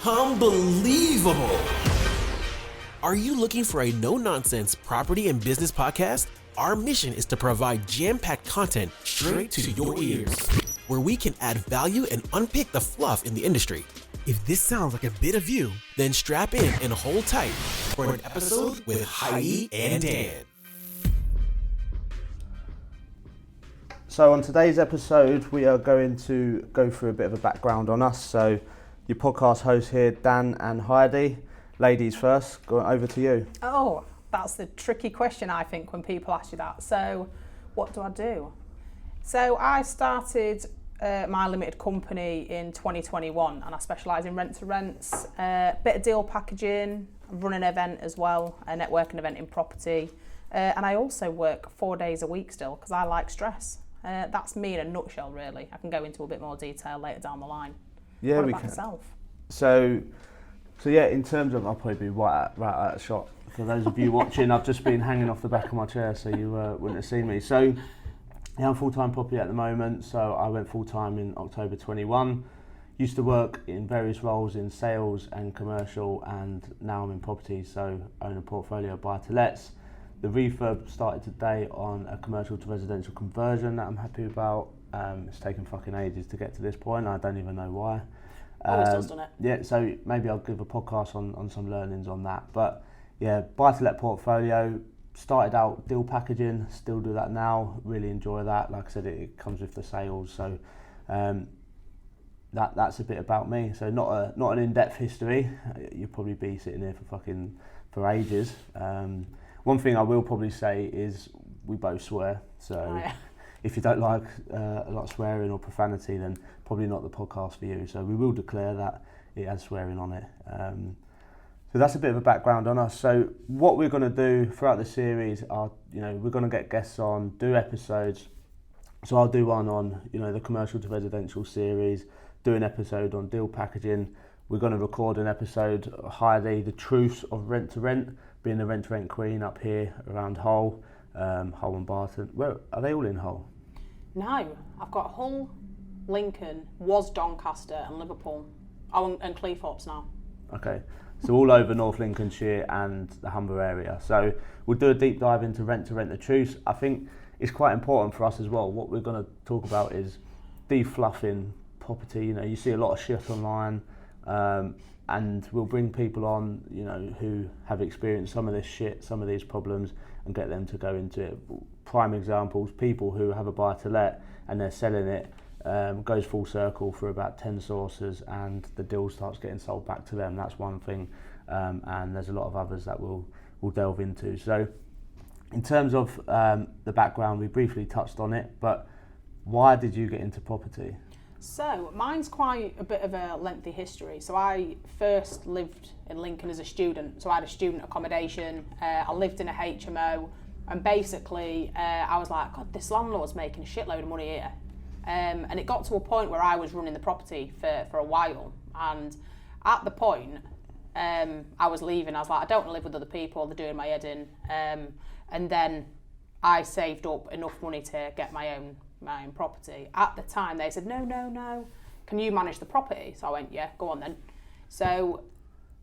Unbelievable! Are you looking for a no-nonsense property and business podcast? Our mission is to provide jam-packed content straight to your ears, where we can add value and unpick the fluff in the industry. If this sounds like a bit of you, then strap in and hold tight for an episode with Heidi and Dan. So on today's episode, we are going to go through a bit of a background on us. So your podcast hosts here, Dan and Heidi. Ladies first, go over to you. Oh, that's the tricky question, I think, when people ask you that. So what do I do? So I started my limited company in 2021 and I specialise in rent-to-rents, bit of deal packaging, run an event as well, a networking event in property, and I also work 4 days a week still because I like stress. That's me in a nutshell, really. I can go into a bit more detail later down the line. Yeah, what we about can. yourself? So yeah, in terms of, I'll probably be right out of shot. For those of you watching, I've just been hanging off the back of my chair, so you wouldn't have seen me. So yeah, I'm full-time property at the moment, so I went full-time in October 21. Used to work in various roles in sales and commercial, and now I'm in property, so own a portfolio of buy-to-lets. The refurb started today on a commercial to residential conversion that I'm happy about. It's taken fucking ages to get to this point, I don't even know why. Always does, doesn't it? Yeah, so maybe I'll give a podcast on some learnings on that. But yeah, buy-to-let portfolio, started out deal packaging, still do that now, really enjoy that. Like I said, it comes with the sales, so that's a bit about me. So not an in-depth history, you'll probably be sitting here for ages. One thing I will probably say is we both swear, so Oh, yeah. if you don't like a lot of swearing or profanity, then probably not the podcast for you. So we will declare that it has swearing on it. So that's a bit of a background on us. So what we're going to do throughout the series are, we're going to get guests on, do episodes. So I'll do one on, the commercial to residential series, do an episode on deal packaging. We're going to record an episode, Heidi, the truths of rent to rent, being the rent to rent queen up here around Hull, Hull and Barton. Where are they all in Hull? No, I've got Hull, Lincoln, was Doncaster and Liverpool. Oh, and Cleethorpes now. Okay, so all over North Lincolnshire and the Humber area. So we'll do a deep dive into rent to rent the truths. I think it's quite important for us as well. What we're going to talk about is defluffing property. You see a lot of shit online, and we'll bring people on, who have experienced some of this shit, some of these problems, and get them to go into it. Prime examples, people who have a buy to let and they're selling it, goes full circle for about 10 sources and the deal starts getting sold back to them. That's one thing, and there's a lot of others that we'll delve into. So in terms of the background, we briefly touched on it, but why did you get into property? So mine's quite a bit of a lengthy history. So I first lived in Lincoln as a student. So I had a student accommodation. I lived in a HMO, and basically I was like, God, this landlord's making a shitload of money here. And it got to a point where I was running the property for a while. And at the point, I was leaving. I was like, I don't want to live with other people. They're doing my head in. And then I saved up enough money to get my own property. At the time, they said, no, can you manage the property? So I went, yeah, go on then. So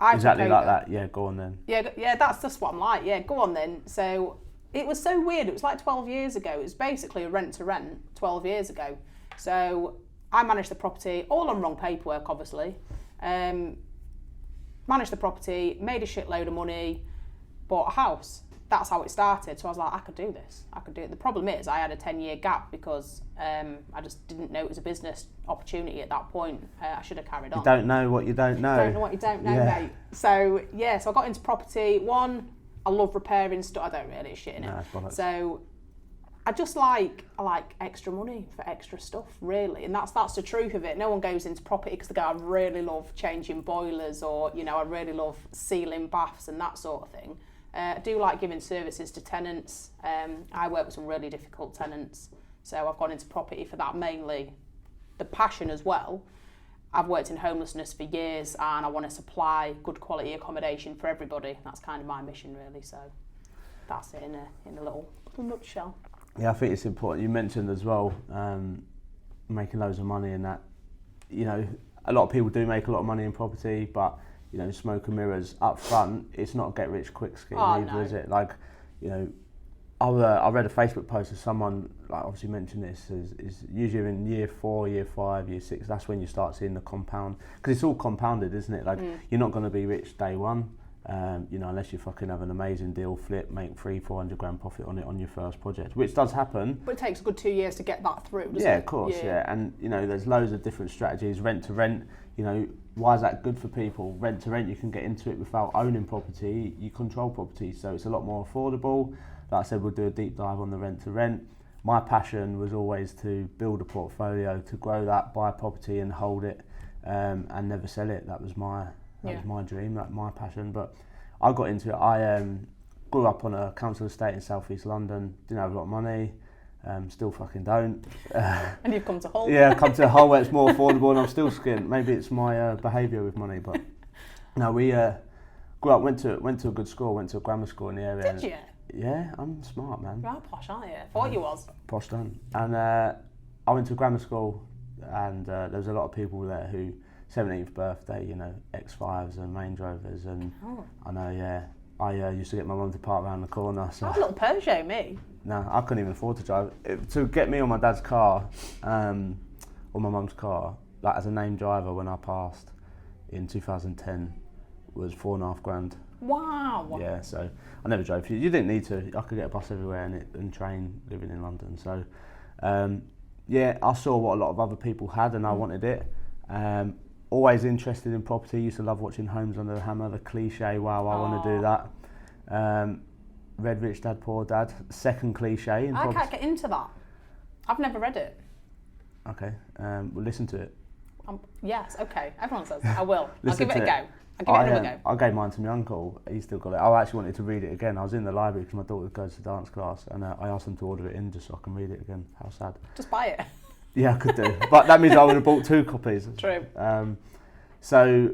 I exactly like that, yeah, go on then. Yeah, that's just what I'm like, yeah, go on then. So it was so weird, it was like 12 years ago. It was basically a rent-to-rent 12 years ago. So I managed the property, all on wrong paperwork, obviously. Managed the property, made a shitload of money, bought a house. That's how it started. So I was like, I could do this. I could do it. The problem is I had a 10-year gap because I just didn't know it was a business opportunity at that point. I should have carried on. You don't know what you don't know. Don't know what you don't know, mate. So I got into property. One, I love repairing stuff. I don't really, it's shit in it. No, so I like extra money for extra stuff, really. And that's the truth of it. No one goes into property because they go, I really love changing boilers, or, I really love sealing baths and that sort of thing. I do like giving services to tenants. I work with some really difficult tenants, so I've gone into property for that mainly. The passion as well. I've worked in homelessness for years and I want to supply good quality accommodation for everybody. That's kind of my mission, really. So that's it in a little nutshell. Yeah, I think it's important. You mentioned as well making loads of money and that, a lot of people do make a lot of money in property, but you know, smoke and mirrors up front, it's not a get rich quick scheme either, is it? Like, you know, I read a Facebook post of someone, like, obviously mentioned this, is usually in year 4, year 5, year 6, that's when you start seeing the compound, because it's all compounded, isn't it? Like, you're not going to be rich day one, you know, unless you fucking have an amazing deal, flip, make 300-400 grand profit on it on your first project, which does happen. But it takes a good 2 years to get that through, doesn't it? Yeah, of course, yeah. And, you know, there's loads of different strategies. Rent to rent, you know, why is that good for people? Rent to rent, you can get into it without owning property. You control property, so it's a lot more affordable. Like I said, we'll do a deep dive on the rent to rent. My passion was always to build a portfolio, to grow that, buy property and hold it, and never sell it. That was my dream, like my passion. But I got into it. I grew up on a council estate in South East London. Didn't have a lot of money. Still fucking don't. And you've come to Hull. Yeah, come to Hull where it's more affordable, and I'm still skint. Maybe it's my behaviour with money, but no, we grew up. Went to a good school. Went to a grammar school in the area. Did you? Yeah, I'm smart, man. You're posh, aren't you? Thought you was. Posh done. And I went to grammar school, and there was a lot of people there who 17th birthday, you know, X5s and Range Rovers, and I know, yeah. I used to get my mum to park around the corner. So. I had a little Peugeot, me. No, I couldn't even afford to drive. To get me on my dad's car, or my mum's car, like as a named driver when I passed in 2010, was $4.5 grand. Wow. Yeah, so I never drove. You didn't need to. I could get a bus everywhere and train living in London. So, yeah, I saw what a lot of other people had and I wanted it. Always interested in property. Used to love watching Homes Under the Hammer, the cliche, wow, I want to do that. Read Rich Dad, Poor Dad, second cliche. I can't get into that. I've never read it. Okay, we'll listen to it. Yes, okay. Everyone says I will. I'll Listen give it a to go. I'll give it another go. I gave mine to my uncle. He still got it. I actually wanted to read it again. I was in the library because my daughter goes to dance class, and I asked them to order it in just so I can read it again. How sad. Just buy it. Yeah, I could do. But that means I would have bought 2 copies. True. So,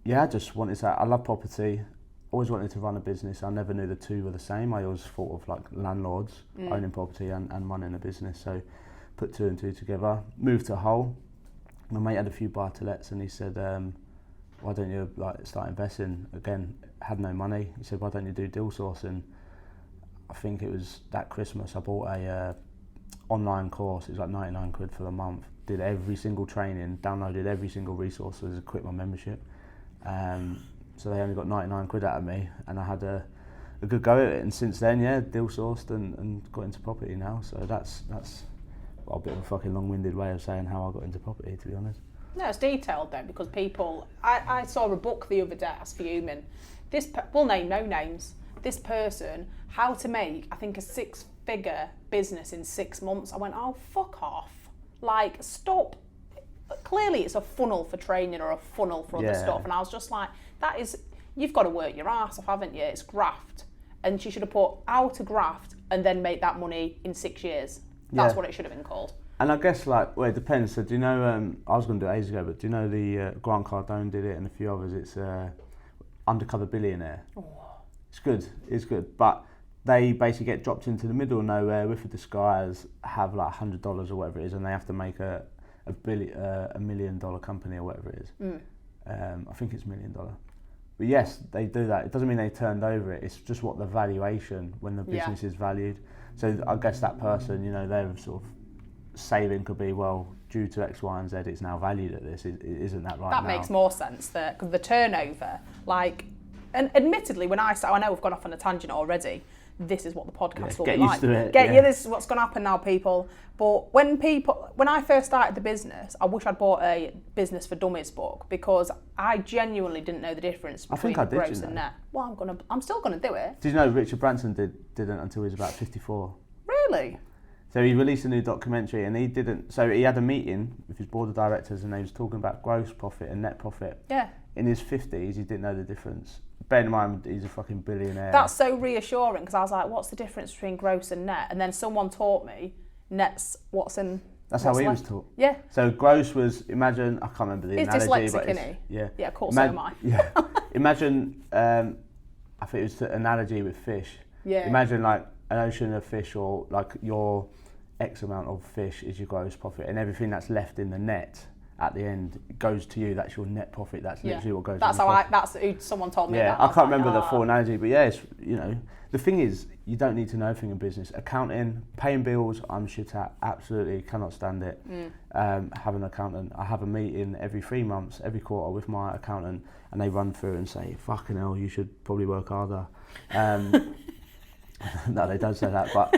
yeah, I just wanted to. I love property. Always wanted to run a business. I never knew the two were the same. I always thought of like landlords owning property and running a business. So, put 2 and 2 together. Moved to Hull. My mate had a few buy-to-lets, and he said, "Why don't you like start investing?" Again, had no money. He said, "Why don't you do deal sourcing?" I think it was that Christmas. I bought a online course. It was like 99 quid for the month. Did every single training, downloaded every single resource, so I quit my membership. So they only got 99 quid out of me, and I had a good go at it. And since then, yeah, deal sourced and got into property now. So that's a bit of a fucking long-winded way of saying how I got into property, to be honest. No, it's detailed though, because people. I saw a book the other day. I was fuming. We'll name no names. This person, how to make, I think, a 6-figure business in 6 months. I went, oh, fuck off. Like, stop. Clearly it's a funnel for training or a funnel for other stuff. And I was just like, you've got to work your ass off, haven't you? It's graft. And she should have put how to graft and then make that money in 6 years. That's what it should have been called. And I guess, like, well, it depends. So do you know, I was going to do it ages ago, but do you know the Grant Cardone did it and a few others? It's Undercover Billionaire. Oh. It's good. But they basically get dropped into the middle of nowhere with a disguise, have like $100 or whatever it is, and they have to make a $1 million company or whatever it is. I think it's $1 million. But yes, they do that. It doesn't mean they turned over it. It's just what the valuation when the business is valued. So I guess that person, you know, their sort of saving could be, well, due to X, Y, and Z, it's now valued at this. Isn't that right? That makes more sense. Because the turnover, like, and admittedly, when I know we've gone off on a tangent already. This is what the podcast will be like. Get used to it. This is what's going to happen now, people. But when I first started the business, I wish I'd bought a Business for Dummies book, because I genuinely didn't know the difference between gross and net. Well, I'm still gonna do it. Did you know Richard Branson didn't until he was about 54? Really? So he released a new documentary, and he didn't. So he had a meeting with his board of directors, and they was talking about gross profit and net profit. Yeah. In his 50s, he didn't know the difference. Bear in mind, he's a fucking billionaire. That's so reassuring, because I was like, what's the difference between gross and net? And then someone taught me net's what's in. That's how he was taught. Yeah. So gross was, imagine, I can't remember the analogy. Dyslexic, but isn't he? Yeah. Yeah, of course, so am I. Yeah. Imagine, I think it was the analogy with fish. Yeah. Imagine like an ocean of fish, or like your X amount of fish is your gross profit, and everything that's left in the net at the end it goes to you. That's your net profit. That's literally what goes. That's in your how pocket. That's who someone told me. Yeah, that. I can't remember the full analogy, but yeah, it's, you know, the thing is, you don't need to know everything in business. Accounting, paying bills, I'm shit at. Absolutely cannot stand it. Have an accountant. I have a meeting every 3 months, every quarter with my accountant, and they run through and say, "Fucking hell, you should probably work harder." No, they don't say that, but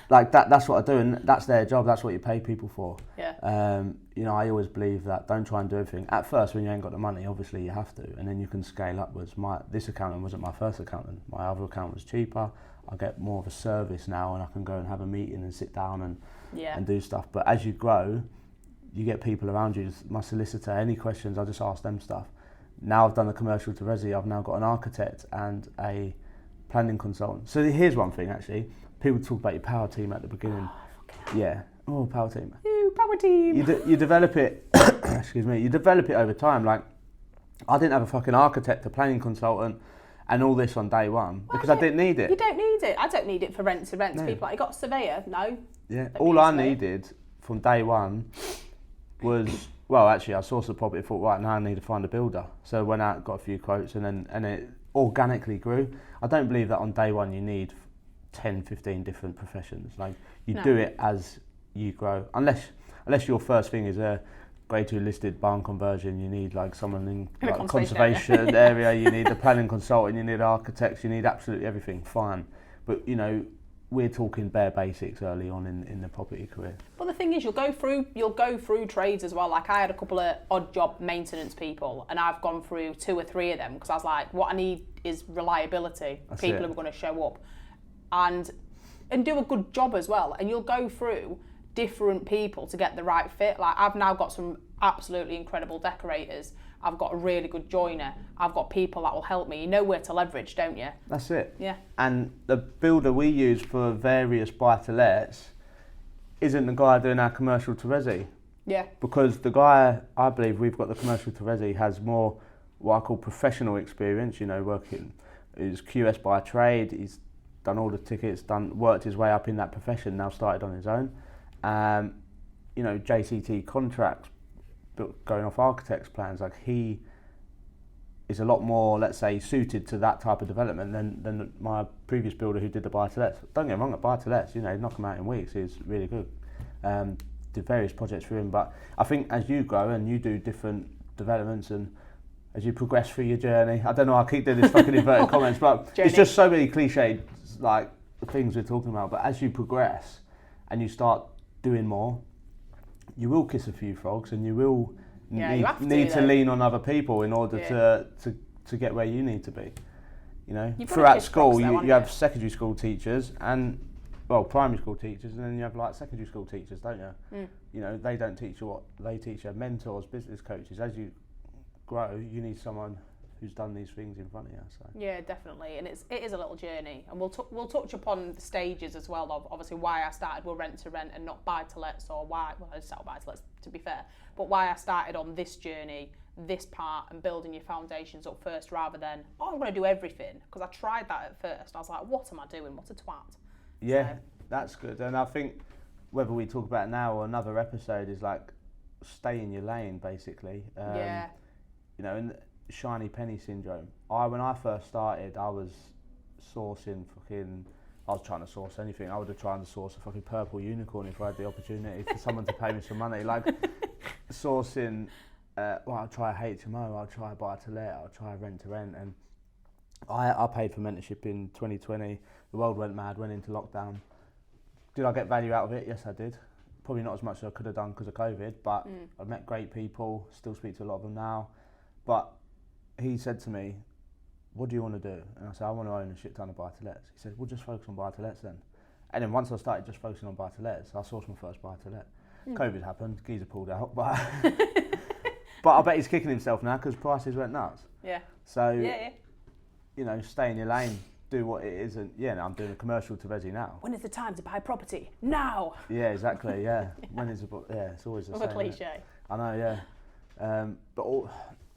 like that's what I do, and that's their job. That's what you pay people for. Yeah. You know, I always believe that don't try and do everything. At first, when you ain't got the money, obviously you have to, and then you can scale upwards. This accountant wasn't my first accountant. My other accountant was cheaper. I get more of a service now, and I can go and have a meeting and sit down and do stuff. But as you grow, you get people around you. My solicitor, any questions, I just ask them stuff. Now I've done the commercial to resi. I've now got an architect and a planning consultant. So here's one thing actually. People talk about your power team at the beginning. Power team. Ooh, power team. You develop it. Excuse me. You develop it over time. Like, I didn't have a fucking architect, a planning consultant, and all this on day one because I didn't need it. You don't need it. I don't need it for rent to rent. No. People like, you got a surveyor? No. Yeah. All I needed from day one was, well, actually, I sourced the property. Thought, right, now I need to find a builder. So went out, got a few quotes, and it organically grew. I don't believe that on day one you need 10, 15 different professions. Like, you do it as you grow. Unless your first thing is a grade 2 listed barn conversion, you need like someone in like conservation area, you need a planning consultant, you need architects, you need absolutely everything, fine. But you know, we're talking bare basics early on in the property career. But the thing is, you'll go through trades as well. Like, I had a couple of odd job maintenance people, and I've gone through 2 or 3 of them because I was like, what I need is reliability. That's people it. who are going to show up and do a good job as well. And you'll go through different people to get the right fit. Like, I've now got some absolutely incredible decorators. I've got a really good joiner. I've got people that will help me. You know where to leverage, don't you? That's it. Yeah. And the builder we use for various buy-to-lets isn't the guy doing our commercial to resi. Yeah. Because the guy, I believe we've got the commercial to resi, has more what I call professional experience, you know, working, he's QS by trade, he's done all the tickets, worked his way up in that profession, now started on his own. You know, JCT contracts, going off architects' plans, like he is a lot more, let's say, suited to that type of development than my previous builder who did the buy-to-lets. Don't get me wrong, at buy-to-lets, you know, knock them out in weeks, he's really good. Did various projects for him, but I think as you grow and you do different developments and as you progress through your journey, I don't know, I keep doing this fucking inverted comments, but it's just so many cliched like things we're talking about, but as you progress and you start doing more, you will kiss a few frogs and you will need to lean on other people in order to get where you need to be. You know, throughout school you have secondary school teachers and, well, primary school teachers, and then you have like secondary school teachers, don't you? You know, they don't teach you what they teach you. Mentors, business coaches. As you grow, you need someone who's done these things in front of you. So. Yeah, definitely, and it is a little journey, and we'll touch upon the stages as well of obviously why I started with rent to rent and not buy to lets, or why I started buy to lets to be fair, but why I started on this journey, this part, and building your foundations up first rather than I'm going to do everything, because I tried that at first. I was like, what am I doing? What a twat. Yeah, that's good, and I think whether we talk about it now or another episode is like stay in your lane, basically. You know, and shiny penny syndrome. When I first started, I was sourcing I was trying to source anything. I would have tried to source a fucking purple unicorn if I had the opportunity for someone to pay me some money. Like sourcing, I'll try a HMO, I'll try a buy-to-let, I'll try a rent-to-rent. And I paid for mentorship in 2020. The world went mad, went into lockdown. Did I get value out of it? Yes, I did. Probably not as much as I could have done because of COVID, but I met great people, still speak to a lot of them now. But he said to me, what do you want to do? And I said, I want to own a shit ton of buy-to-lets. He said, well, just focus on buy-to-lets then. And then once I started just focusing on buy-to-lets, I sourced my first buy-to-let. COVID happened, geezer pulled out, but but I bet he's kicking himself now because prices went nuts. Yeah. So, you know, stay in your lane, do what it is, and I'm doing a commercial to resi now. When is the time to buy property? Now! Yeah, exactly, yeah. When is it's always the same. A cliche. I know, yeah.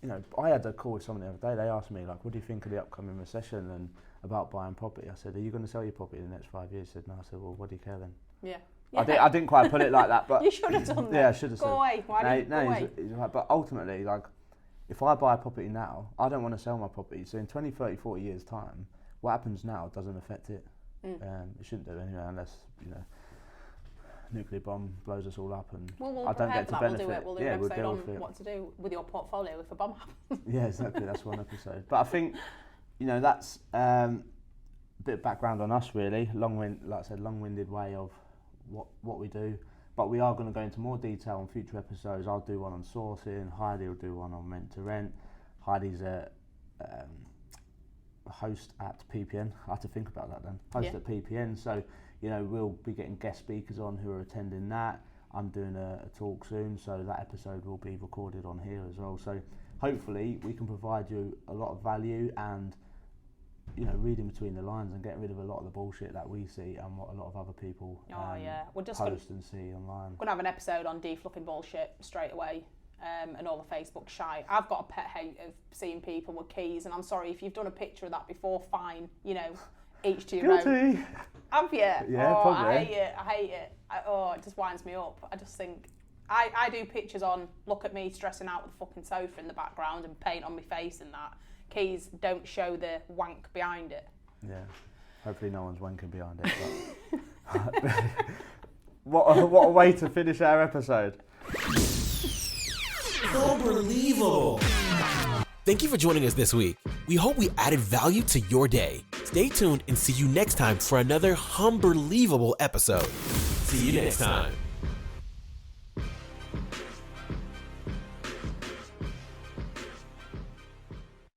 You know, I had a call with someone the other day. They asked me, like, what do you think of the upcoming recession and about buying property? I said, are you going to sell your property in the next 5 years? He said, no. I said, well, what do you care then? Yeah. Yeah. I didn't quite put it like that, but You should have done that. Yeah, I should have said. Go away. Why didn't you go away? He's right. But ultimately, like, if I buy a property now, I don't want to sell my property. So in 20, 30, 40 years' time, what happens now doesn't affect it. It shouldn't do anyway, unless, you know, nuclear bomb blows us all up and We'll I don't get to that. benefit. We'll do an episode on what to do with your portfolio if a bomb happens. Yeah, exactly. That's one episode. But I think, you know, that's a bit of background on us, really. Long-winded way of what we do. But we are going to go into more detail on future episodes. I'll do one on sourcing. Heidi will do one on rent to rent. Heidi's a host at PPN. I have to think about that then. Host at PPN. So, you know, we'll be getting guest speakers on who are attending that. I'm doing a talk soon, so that episode will be recorded on here as well. So hopefully we can provide you a lot of value and, you know, reading between the lines and getting rid of a lot of the bullshit that we see and what a lot of other people We're just post and see online. We're going to have an episode on deflucking bullshit straight away. And all the Facebook shite. I've got a pet hate of seeing people with keys, and I'm sorry if you've done a picture of that before. Fine, you know, each to your own. Have you? Yeah, probably. I hate it. It just winds me up. I just think I do pictures on. Look at me stressing out with the fucking sofa in the background and paint on my face and that. Keys don't show the wank behind it. Yeah, hopefully no one's wanking behind it. But what a way to finish our episode. Unbelievable. Thank you for joining us this week. We hope we added value to your day. Stay tuned and see you next time for another unbelievable episode. See you next time.